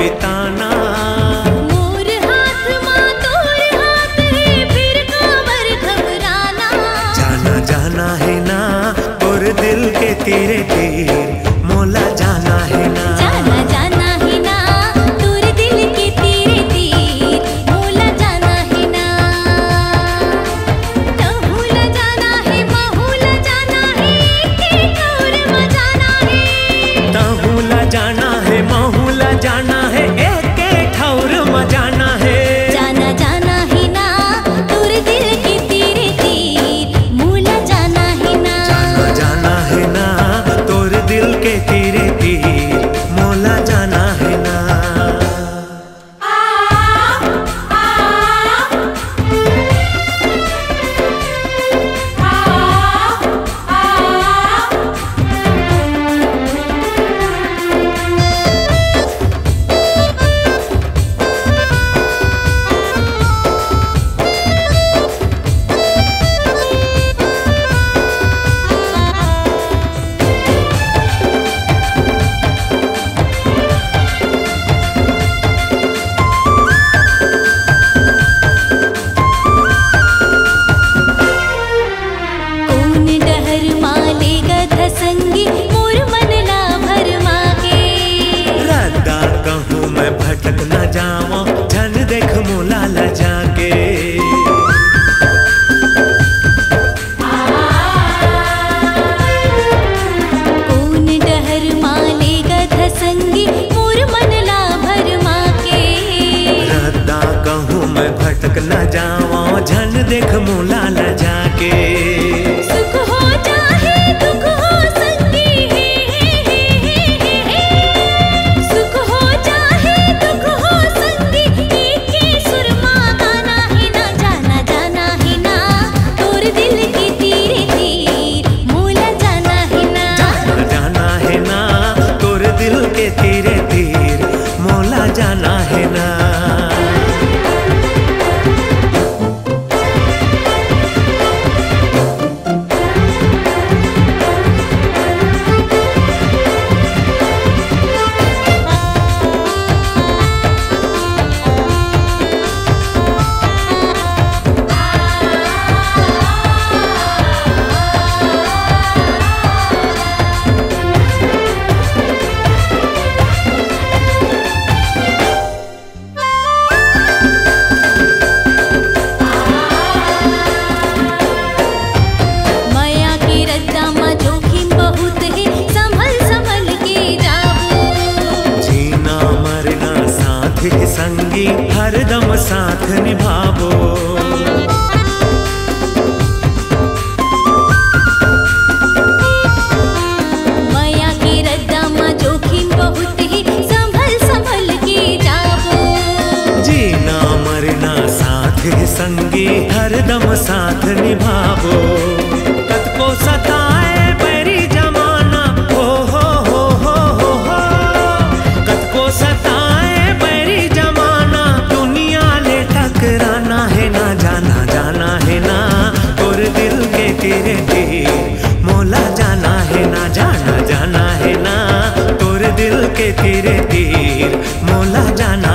बिताना। मोर हाथ माँ तोर हाथ है, फिर कांवर घबराना। जाना जाना है ना तोर दिल के तेरे तीर, मोला जाना है ना। जाना जाना है ना तोर दिल के तेरे तीर, मोला जाना है ना। तहुला जाना है बहुला जाना है, के ठौर में जाना है। तहुला जाना है महुला जाना है, एके ठौर में जाना है। जाना जाना है ना तोर दिल के तेरे तीर, मोला जाना है ना। जाना जाना है ना तोर दिल के तेरे तीर, मोला जाना है ना। कौन डहर माले गध संगी, मोर मन ला भरमा के। रद्दा कहूँ मैं भटक न जाऊं, झन देख मोला ल जाके। कौन डहर माले गध संगी, मोर मन ला भरमा के। रद्दा कहूँ मैं भटक न जाऊं, झन देख मोला ल जाके। सुख हो चाहे दुख हो संगी, सुख हो चाहे दुख हो संगी, एके सुर माँ गाना है ना। जाना जाना है ना तोर दिल के तीरे तीर, मोला जाना है ना। जाना जाना है ना तोर दिल के तेरे तीर, मोला जाना है ना। माया के रद्दा में जोखिम बहुत है, संभल संभल के जाओ। जीना मरना साथ ही संगी, हरदम साथ निभावो। माया के रद्दा में जोखिम बहुत है, संभल संभल के जाओ। जीना मरना साथ ही संगी, हरदम साथ निभावो। कत को सताए बैरी जमाना, हो हो। कत को सताए बैरी जमाना, दुनिया ले टकराना है ना। जाना जाना है ना तोर दिल के तेरे तीर, मोला जाना है ना। जाना जाना है ना तोर दिल के तेरे तीर, मोला जाना